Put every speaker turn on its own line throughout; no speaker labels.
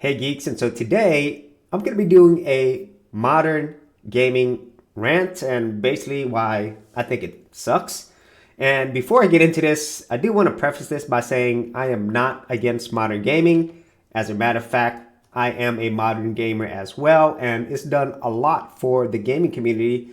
Hey geeks, and so today I'm going to be doing a modern gaming rant and basically why I think it sucks. And before I get into this, I do want to preface this by saying I am not against modern gaming. As a matter of fact, I am a modern gamer as well, and it's done a lot for the gaming community.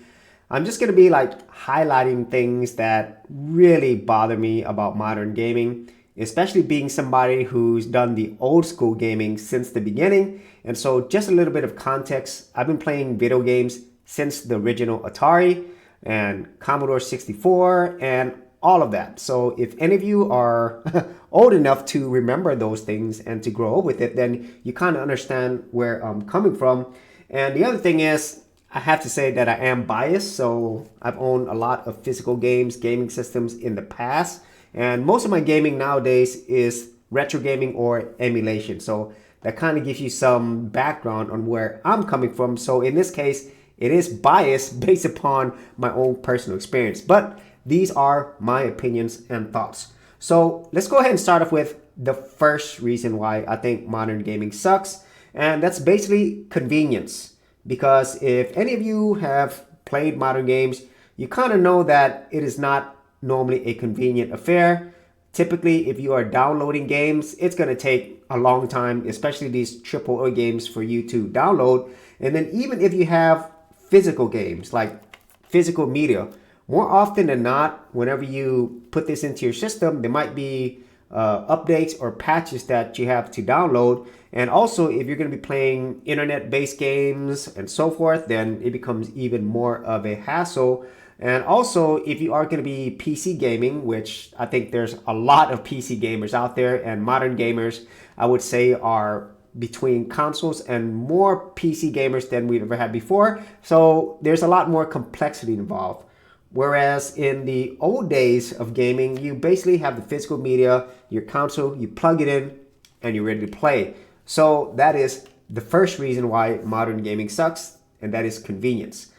I'm just going to be highlighting things that really bother me about modern gaming, especially being somebody who's done the old school gaming since the beginning. And so just a little bit of context, I've been playing video games since the original Atari and Commodore 64 and all of that. So if any of you are old enough to remember those things and to grow up with it, then you kind of understand where I'm coming from. And the other thing is, I have to say that I am biased. So I've owned a lot of physical games, gaming systems in the past. And most of my gaming nowadays is retro gaming or emulation. So that kind of gives you some background on where I'm coming from. So in this case, it is biased based upon my own personal experience. But these are my opinions and thoughts. So let's go ahead and start off with the first reason why I think modern gaming sucks. And that's basically convenience. Because if any of you have played modern games, you kind of know that it is not normally a convenient affair. Typically, if you are downloading games, it's going to take a long time, especially these AAA games for you to download. And then even if you have physical games, like physical media, more often than not, whenever you put this into your system, there might be updates or patches that you have to download. And also, if you're going to be playing internet-based games and so forth, then it becomes even more of a hassle. And also, if you are going to be PC gaming, which I think there's a lot of PC gamers out there, and modern gamers, I would say, are between consoles and more PC gamers than we've ever had before. So there's a lot more complexity involved. Whereas in the old days of gaming, you basically have the physical media, your console, you plug it in, and you're ready to play. So that is the first reason why modern gaming sucks, and that is convenience.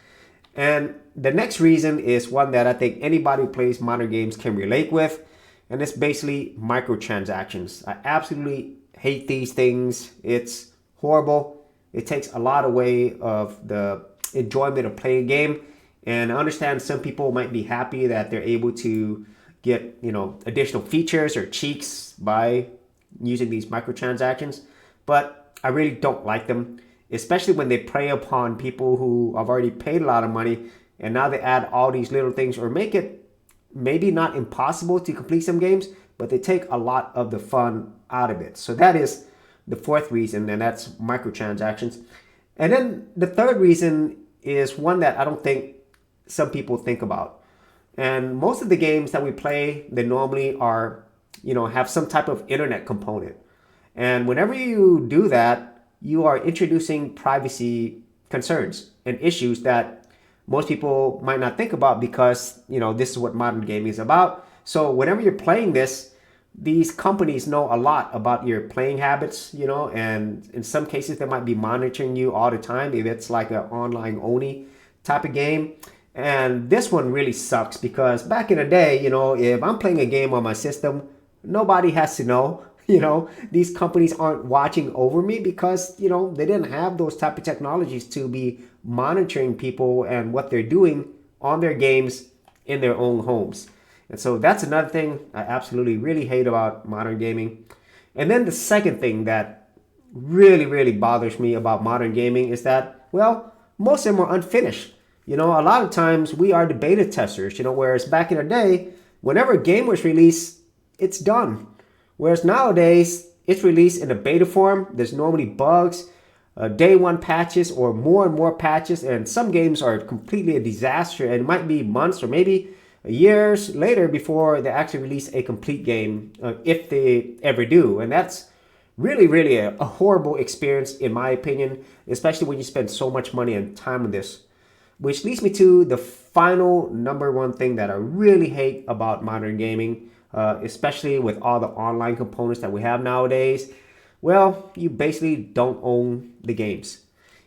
And the next reason is one that I think anybody who plays modern games can relate with, and it's basically microtransactions. I absolutely hate these things. It's horrible. It takes a lot away of the enjoyment of playing a game. And I understand some people might be happy that they're able to get, additional features or cheeks by using these microtransactions, but I really don't like them, especially when they prey upon people who have already paid a lot of money and now they add all these little things or make it maybe not impossible to complete some games, but they take a lot of the fun out of it. So that is the fourth reason, and that's microtransactions. And then the third reason is one that I don't think some people think about. And most of the games that we play, they normally are, have some type of internet component. And whenever you do that, you are introducing privacy concerns and issues that most people might not think about because, this is what modern gaming is about. So whenever you're playing this, these companies know a lot about your playing habits, and in some cases they might be monitoring you all the time if it's like an online only type of game. And this one really sucks because back in the day, if I'm playing a game on my system, nobody has to know. These companies aren't watching over me because, they didn't have those type of technologies to be monitoring people and what they're doing on their games in their own homes. And so that's another thing I absolutely really hate about modern gaming. And then the second thing that really, really bothers me about modern gaming is that, well, most of them are unfinished. A lot of times we are the beta testers, whereas back in the day, whenever a game was released, it's done. Whereas nowadays, it's released in a beta form. There's normally bugs, day one patches or more and more patches. And some games are completely a disaster. And it might be months or maybe years later before they actually release a complete game, if they ever do. And that's really, really a horrible experience, in my opinion, especially when you spend so much money and time on this. Which leads me to the final number one thing that I really hate about modern gaming, especially with all the online components that we have nowadays. Well, you basically don't own the games.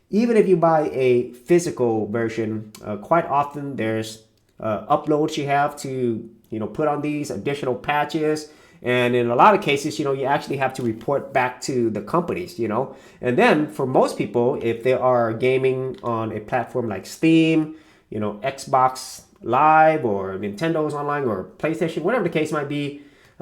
Even if you buy a physical version, quite often there's uploads you have to put on these additional patches. And in a lot of cases, you actually have to report back to the companies. And then for most people, if they are gaming on a platform like Steam, Xbox Live or Nintendo's online or PlayStation, whatever the case might be,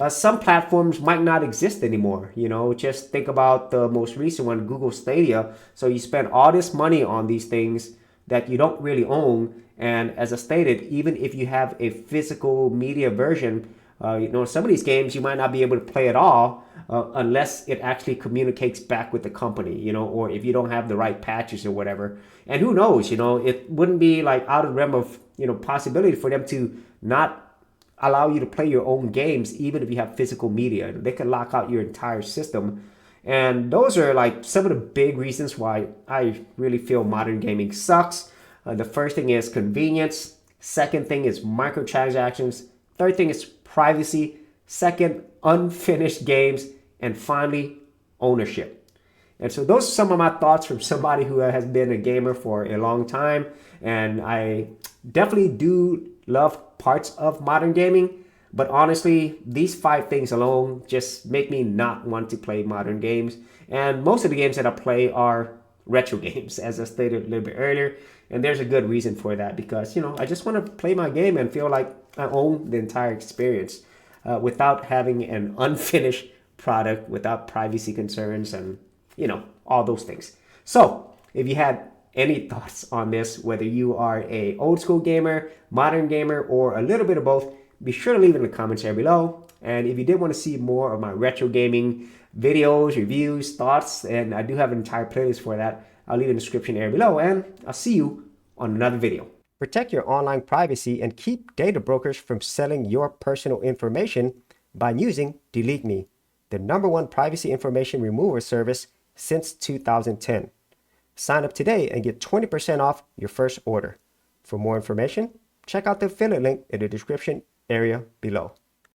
some platforms might not exist anymore. Just think about the most recent one, Google Stadia. So you spend all this money on these things that you don't really own. And as I stated, even if you have a physical media version, some of these games you might not be able to play at all unless it actually communicates back with the company, or if you don't have the right patches or whatever. And who knows, it wouldn't be like out of the realm of, possibility for them to not allow you to play your own games, even if you have physical media. They can lock out your entire system. And those are like some of the big reasons why I really feel modern gaming sucks. The first thing is convenience. Second thing is microtransactions. Third thing is privacy. Second, unfinished games. And finally, ownership. And so those are some of my thoughts from somebody who has been a gamer for a long time. And I definitely do love parts of modern gaming. But honestly, these 5 things alone just make me not want to play modern games. And most of the games that I play are retro games, as I stated a little bit earlier. And there's a good reason for that because, I just want to play my game and feel like I own the entire experience without having an unfinished product, without privacy concerns and, all those things. So if you had any thoughts on this, whether you are a old school gamer, modern gamer, or a little bit of both, be sure to leave it in the comments area below. And if you did want to see more of my retro gaming videos, reviews, thoughts, and I do have an entire playlist for that, I'll leave it in the description area below, and I'll see you on another video. Protect your online privacy and keep data brokers from selling your personal information by using Delete Me, the #1 privacy information remover service since 2010. Sign up today and get 20% off your first order. For more information, check out the affiliate link in the description area below.